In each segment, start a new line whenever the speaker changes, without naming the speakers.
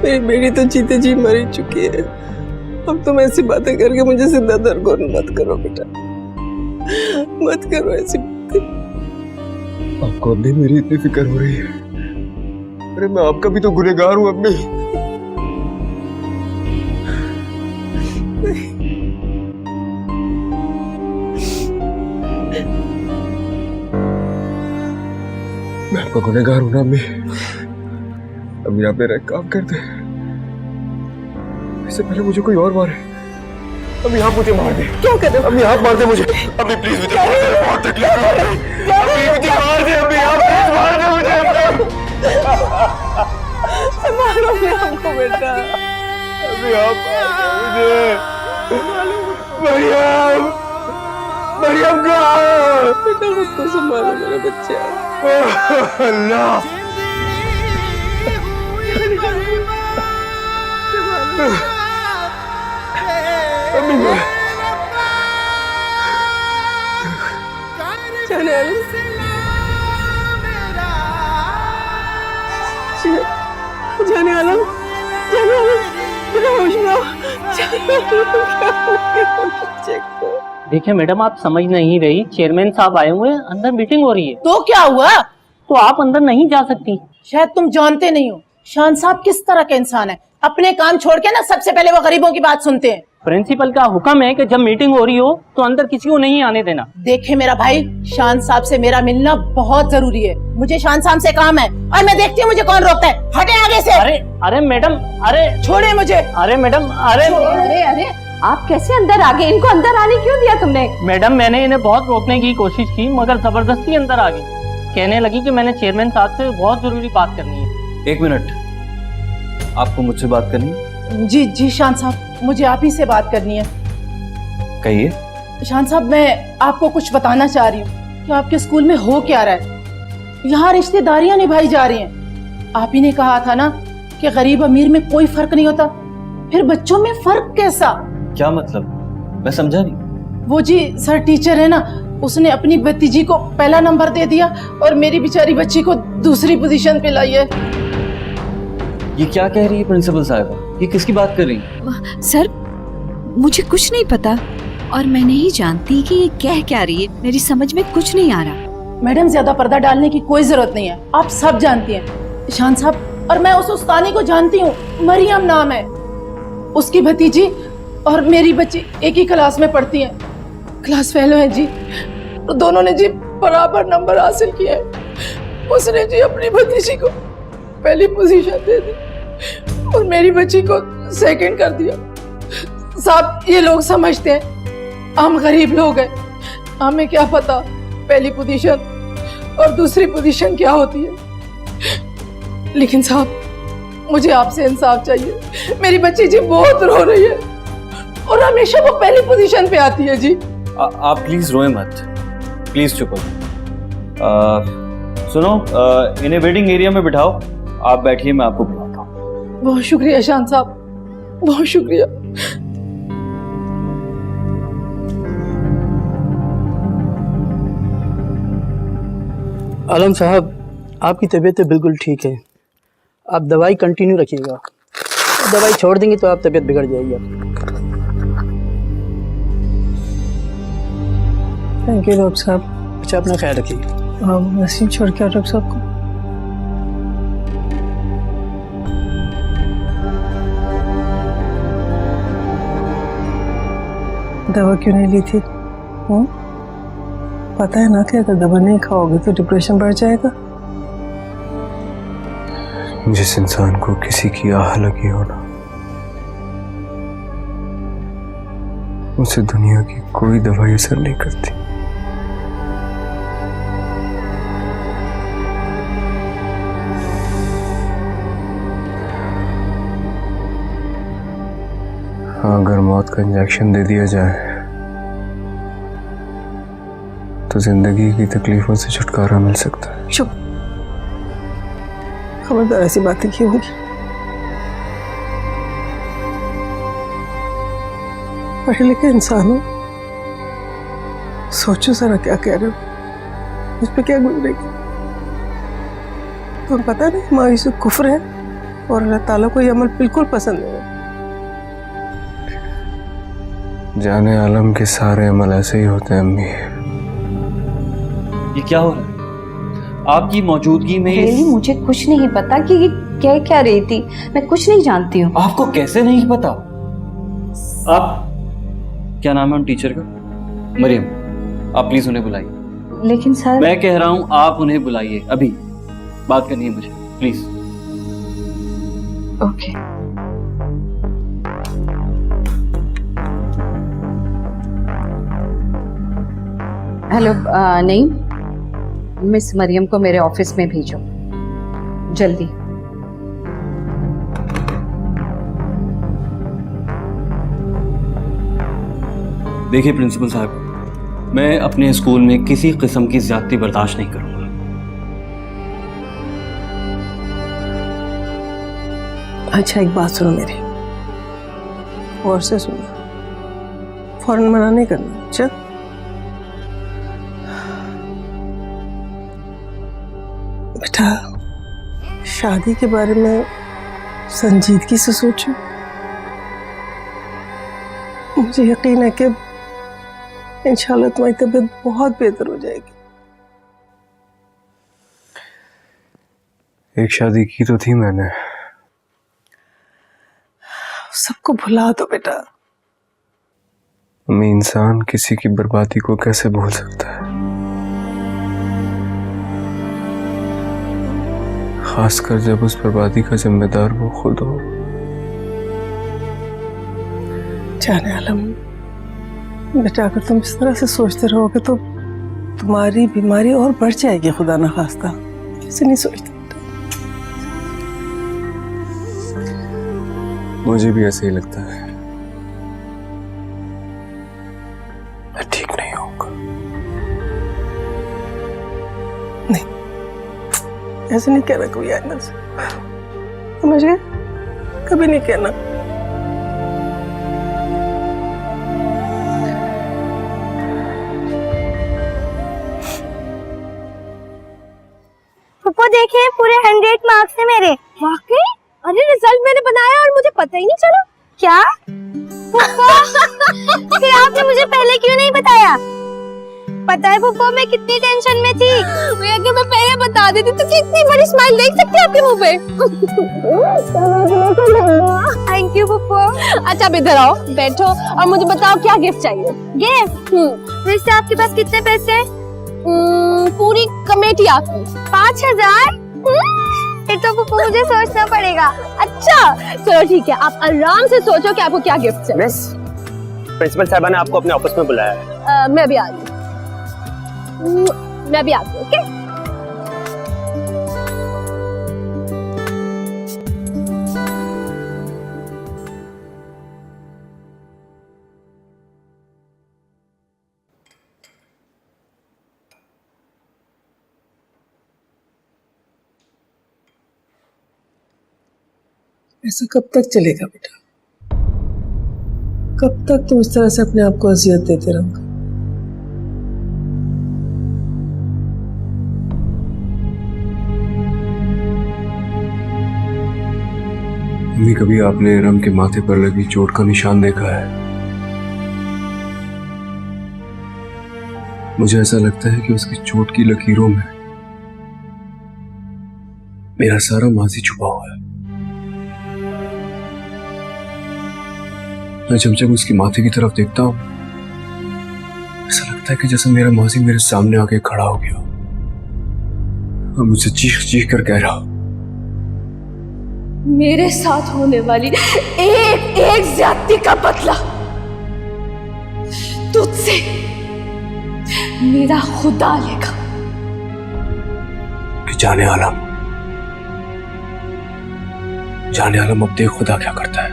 मेरी बेटी तो जीते जी मर ही चुकी है। अब तुम ऐसी बातें करके मुझे जिंदा दरगोर मत करो बेटा, मत करो ऐसी बातें।
आपको अम्मी मेरी इतनी फिक्र हो रही है? अरे मैं आपका भी तो गुनहगार हूँ अम्मी। मैं आपका गुनहगार हूं ना अम्मी। अम्मी आप मेरा एक काम करते, इससे पहले मुझे कोई और मारे। अम्मी आप मुझे मार दे।
क्या कर रहे हो?
अम्मी आप मार दे मुझे। अम्मी प्लीज मुझे मार दे, बहुत तकलीफ हो रही है। अम्मी मुझे मार दे, अम्मी आप प्लीज मार दे मुझे।
मारोगे हमको बेटा?
अम्मी आप मार दे मुझे। मरियम, मरियम कहाँ?
बेटा खुद को संभालो मेरे बच्चे।
अल्लाह
जाने आलम, जाने आलम, जाने आलम, बेटा होश में आओ।
देखिए मैडम, आप समझ नहीं रही, चेयरमैन साहब आए हुए हैं, अंदर मीटिंग हो रही है।
तो क्या हुआ?
तो आप अंदर नहीं जा सकती।
शायद तुम जानते नहीं हो शान साहब किस तरह के इंसान है। अपने काम छोड़ के ना सबसे पहले वो गरीबों की बात सुनते हैं।
प्रिंसिपल का हुक्म है कि जब मीटिंग हो रही हो तो अंदर किसी को नहीं आने देना।
देखे मेरा भाई, शान साहब से मेरा मिलना बहुत जरूरी है। मुझे शान साहब से काम है और मैं देखती हूँ मुझे कौन रोकता है। हटे आगे से।
अरे अरे मैडम, अरे
छोड़े मुझे।
अरे मैडम, अरे
अरे अरे आप कैसे अंदर आ गए? इनको अंदर आने क्यों दिया तुमने?
मैडम, मैंने इन्हें बहुत रोकने की कोशिश की मगर जबरदस्ती अंदर आ गई। कहने लगी कि मैंने चेयरमैन साहब से बहुत जरूरी बात करनी है।
एक मिनट, आपको मुझसे बात करनी है?
जी जी शान साहब, मुझे आप ही से बात करनी है।
कहिए।
शान साहब, मैं आपको कुछ बताना चाह रही हूँ कि आपके स्कूल में हो क्या रहा है। यहाँ रिश्तेदारियां निभाई जा रही हैं। आप ही ने कहा था ना कि गरीब अमीर में कोई फर्क नहीं होता, फिर बच्चों में फर्क कैसा?
क्या मतलब? मैं समझा नहीं।
वो जी सर टीचर है ना, उसने अपनी भतीजी को पहला नंबर दे दिया और मेरी बेचारी बच्ची को दूसरी पोजीशन पे लाई है।
ये क्या कह रही है प्रिंसिपल साहबा? ये किसकी बात कर रही है?
सर मुझे कुछ नहीं पता और मैं नहीं जानती कि ये कह क्या रही है। मेरी समझ में कुछ नहीं आ रहा।
मैडम, ज्यादा पर्दा डालने की कोई जरूरत नहीं है, आप सब जानती हैं। शान साहब, और मैं उस उस्तानी को जानती हूँ, मरियम नाम है उसकी भतीजी और मेरी बच्ची एक ही क्लास में पढ़ती हैं। क्लास फेलो है जी, तो दोनों ने जी बराबर नंबर हासिल किए हैं। उसने जी अपनी भतीजी को पहली पोजीशन दे दी और मेरी बच्ची को सेकंड कर दिया। साहब, ये लोग समझते हैं हम गरीब लोग हैं, हमें क्या पता पहली पोजीशन और दूसरी पोजीशन क्या होती है। लेकिन साहब, मुझे आपसे इंसाफ चाहिए। मेरी बच्ची जी बहुत रो रही है और हमेशा वो पहली पोजीशन पे आती है जी।
आप प्लीज रोए मत, प्लीज चुप हो। सुनो, इन्हें वेटिंग एरिया में बिठाओ। आप बैठिए, मैं आपको बुलाता हूँ।
बहुत शुक्रिया शान साहब, बहुत शुक्रिया।
आलम साहब, आपकी तबीयत तो बिल्कुल ठीक है। आप दवाई कंटिन्यू रखिएगा। दवाई छोड़ देंगे तो आप तबीयत बिगड़ जाएगी आपकी।
थैंक यू डॉक्टर साहब।
अच्छा, अपना ख्याल रखिए।
हाँ, वैसे ही छोड़ के डॉक्टर साहब को। दवा क्यों नहीं ली थी? पता है ना कि अगर दवा नहीं खाओगे तो डिप्रेशन बढ़ जाएगा।
जिस इंसान को किसी की आह लगी हो ना, उसे दुनिया की कोई दवाई असर नहीं करती। हाँ, अगर मौत का इंजेक्शन दे दिया जाए तो जिंदगी की तकलीफों से छुटकारा मिल सकता है।
चुप, खबरदार ऐसी बातें क्यों होंगी? पढ़े लिखे इंसान हो, सोचो जरा क्या कह रहे हो, उस पर क्या गुजरेगी। तुम्हें पता नहीं मायूसी कुफ्र है, और अल्लाह ताला को ये अमल बिल्कुल पसंद नहीं है।
जाने आलम के सारे अमल ऐसे ही होते हैं अम्मी।
ये क्या हो रहा है? आपकी मौजूदगी में
रियली मुझे कुछ नहीं पता कि ये कह क्या रही थी। मैं कुछ नहीं जानती हूँ।
आपको कैसे नहीं पता? आप क्या नाम है उन टीचर का? मरियम, आप प्लीज उन्हें बुलाइए।
लेकिन सर
मैं कह रहा हूँ आप उन्हें बुलाइए, अभी बात करनी है मुझे, प्लीज।
ओके। हेलो नहीं, मिस मरियम को मेरे ऑफिस में भेजो जल्दी।
देखिए प्रिंसिपल साहब, मैं अपने स्कूल में किसी किस्म की ज्यादती बर्दाश्त नहीं करूंगा।
अच्छा एक बात सुनो मेरी, और से सुनो, फौरन मना नहीं करना। अच्छा बेटा, शादी के बारे में संजीदगी से सोचो। मुझे यकीन है कि इंशाल्लाह तुम्हारी तबीयत बहुत बेहतर हो जाएगी।
एक शादी की तो थी मैंने।
सबको भुला दो बेटा।
अम्मी, इंसान किसी की बर्बादी को कैसे भूल सकता है, खासकर जब उस बर्बादी का जिम्मेदार वो खुद हो।
जाने आलम बेटा, अगर तुम इस तरह से सोचते रहोगे तो तुम्हारी बीमारी और बढ़ जाएगी, खुदा ना खास्ता। ऐसे नहीं सोचते बेटा।
मुझे भी ऐसे ही लगता है। मैं ठीक नहीं होऊंगा।
नहीं, ऐसे नहीं कहना कोई आइंदा से, समझ गए? कभी नहीं कहना।
पप्पा देखिए, पूरे 100 मार्क्स है मेरे। वाकई? अरे रिजल्ट मैंने बनाया और मुझे पता ही नहीं चला। क्या पप्पा? फिर आपने मुझे पहले क्यों नहीं बताया? पता है पप्पा, मैं कितनी टेंशन में थी। अगर मैं पहले बता देती तो कितनी बड़ी स्माइल देख सकती आपके मुंह पे। थैंक यू पप्पा। अच्छा अब इधर आओ, बैठो और मुझे बताओ क्या गिफ्ट चाहिए। गिफ्ट? वैसे आपके पास कितने पैसे हैं? पूरी कमेटी आपकी 5000। फिर तो पप्पू मुझे सोचना पड़ेगा। अच्छा चलो ठीक है, आप आराम से सोचो कि आपको क्या गिफ्ट चाहिए।
मिस, प्रिंसिपल साहबा ने आपको अपने ऑफिस में बुलाया है।
मैं भी आ रही हूँ, मैं भी आती हूँ। ओके
ऐसा कब तक चलेगा बेटा? कब तक तुम इस तरह से अपने आप को अजियत देते रहोगे?
अम्मी, कभी आपने इरम के माथे पर लगी चोट का निशान देखा है? मुझे ऐसा लगता है कि उसकी चोट की लकीरों में मेरा सारा माजी छुपा हुआ है। मैं जब उसकी माथे की तरफ देखता हूं, ऐसा लगता है कि जैसे मेरा माजी मेरे सामने आके खड़ा हो गया और मुझसे चीख चीख कर कह रहा,
मेरे साथ होने वाली एक एक ज्यादती का बदला तुझसे मेरा खुदा लेगा।
कि जाने आलम अब देख खुदा क्या करता है।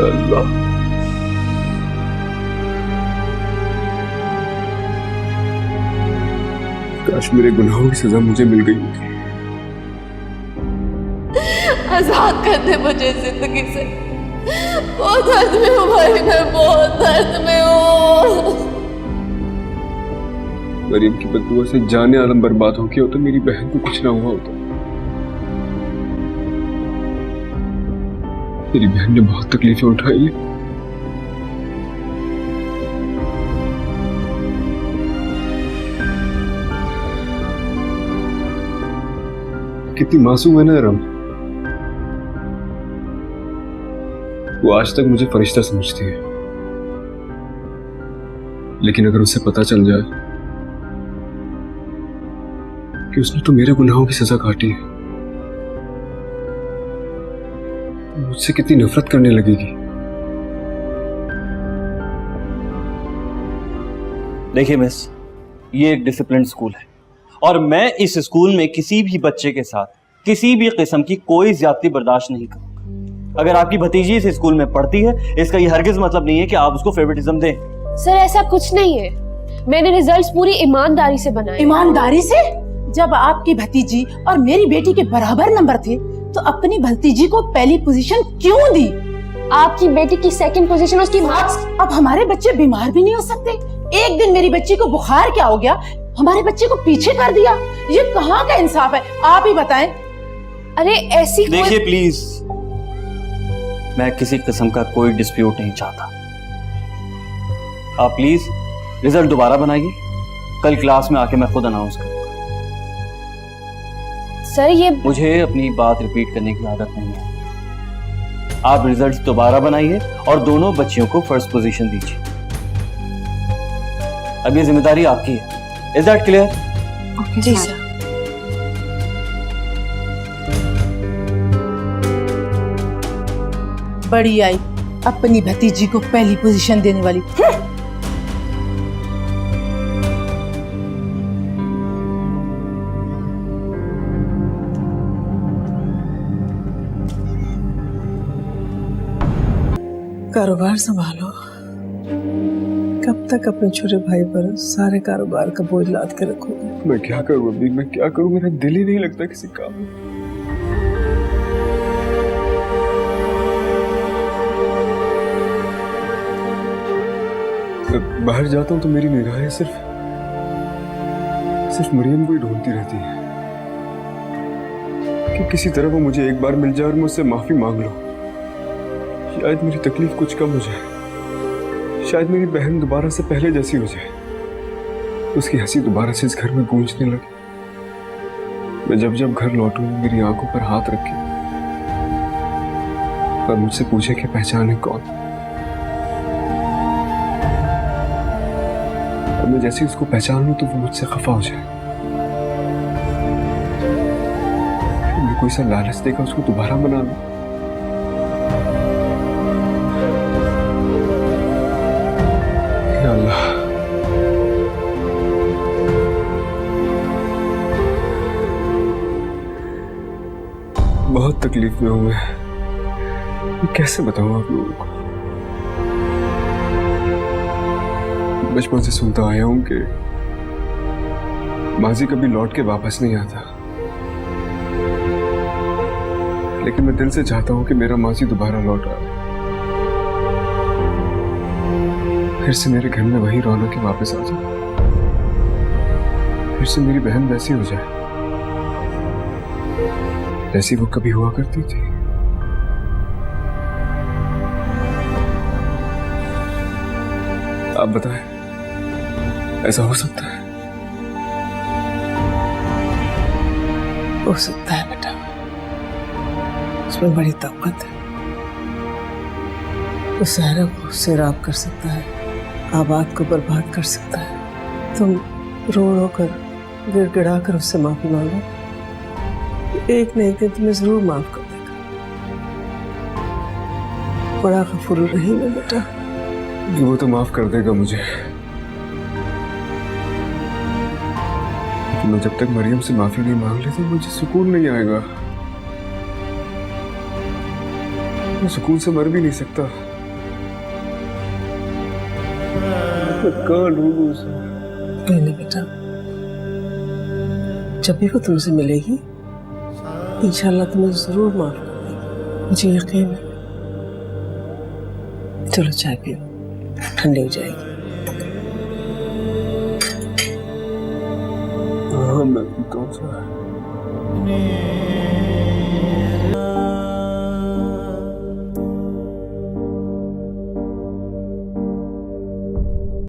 अल्लाह, काश मेरे गुनाहों की सजा मुझे मिल गई होती।
आजाद कर दे मुझे जिंदगी से। बहुत दर्द में हूँ भाई, मैं बहुत दर्द में हूँ।
मरियम की बददुआ से जाने आलम बर्बाद हो गया होता, मेरी बहन को कुछ ना हुआ होता। मेरी बहन ने बहुत तकलीफें उठाई है। कितनी मासूम है ना रम। वो आज तक मुझे फरिश्ता समझती है, लेकिन अगर उसे पता चल जाए कि उसने तो मेरे गुनाहों की सजा काटी है, मुझसे कितनी नफरत करने लगेगी।
देखिए मिस, ये एक डिसिप्लिन स्कूल है और मैं इस स्कूल में किसी भी बच्चे के साथ किसी भी किस्म की कोई ज्यादती बर्दाश्त नहीं करूंगा। अगर आपकी भतीजी इस स्कूल में पढ़ती है, इसका ये हरगिज मतलब नहीं है कि आप उसको फेवरेटिज्म दें।
सर ऐसा कुछ नहीं है, मैंने रिजल्ट्स पूरी ईमानदारी से बनाए।
ईमानदारी से? जब आपकी भतीजी और मेरी बेटी के बराबर नंबर थे तो अपनी भतीजी को पहली पोजीशन क्यों दी?
आपकी बेटी की सेकंड पोजीशन, उसकी मार्क्स।
अब हमारे बच्चे बीमार भी नहीं हो सकते? एक दिन मेरी बच्ची को बुखार क्या हो गया, हमारे बच्चे को पीछे कर दिया। ये कहाँ का इंसाफ है, आप ही बताएं।
अरे ऐसी
देखिए प्लीज, मैं किसी किस्म का कोई डिस्प्यूट नहीं चाहता। आप प्लीज रिजल्ट दोबारा बनाइए, कल क्लास में आके मैं खुद अनाउंस करूंगा।
सर ये
मुझे अपनी बात रिपीट करने की आदत नहीं है। आप रिजल्ट्स दोबारा बनाइए और दोनों बच्चियों को फर्स्ट पोजीशन दीजिए। अब ये जिम्मेदारी आपकी है। Is that clear?
जी सर। बड़ी आई अपनी भतीजी को पहली पोजीशन देने वाली।
कारोबार संभालो। कब तक अपने छोटे भाई पर सारे कारोबार का बोझ लाद के रखोगे?
मैं क्या करूं अभी, मैं क्या करूं? मेरा दिल ही नहीं लगता किसी काम में। जब बाहर जाता हूं तो मेरी निगाहें सिर्फ मरियम को ही ढूंढती रहती है कि किसी तरह वो मुझे एक बार मिल जाए और मुझसे माफी मांग लो। शायद मेरी तकलीफ कुछ कम हो जाए, शायद मेरी बहन दोबारा से पहले जैसी हो जाए, उसकी हंसी दोबारा से इस घर में गूंजने लगे। मैं जब जब घर लौटूं मेरी आंखों पर हाथ रखे और मुझसे पूछे कि पहचाने कौन, और मैं जैसे उसको पहचान लूं तो वो मुझसे खफा हो जाए। फिर मैं कोई सा लालच देकर उसको दोबारा मना लूं। अल्लाह, बहुत तकलीफ में हूं मैं कैसे बताऊं आप लोगों को। बचपन से सुनता आया हूं कि माजी कभी लौट के वापस नहीं आता, लेकिन मैं दिल से चाहता हूं कि मेरा माजी दोबारा लौट आए, फिर से मेरे घर में वही रौनक वापस आ जाए, फिर से मेरी बहन वैसी हो जाए जैसी वो कभी हुआ करती थी। आप बताएं, ऐसा हो सकता है?
हो सकता है बेटा, उसमें बड़ी ताकत है। वो सहरा को सैराब कर सकता है, आबाद को बर्बाद कर सकता है। तुम रो रो कर गिड़गिड़ा कर उससे माफी मांगो, एक न एक दिन तुम्हें जरूर माफ कर देगा। बड़ा गफूर रहीम है बेटा।
वो तो माफ कर देगा मुझे, मैं जब तक मरियम से माफी नहीं मांग लेती मुझे सुकून नहीं आएगा। मैं सुकून से मर भी नहीं सकता। कहाँ ढूंढूं उसे?
नहीं बेटा, जब भी वो तुमसे मिलेगी इंशाल्लाह तुम्हें जरूर माफ कर देगी, मुझे यकीन है। चलो चाय पियो, ठंडी हो जाएगी।
मैं पीता हूँ चाय।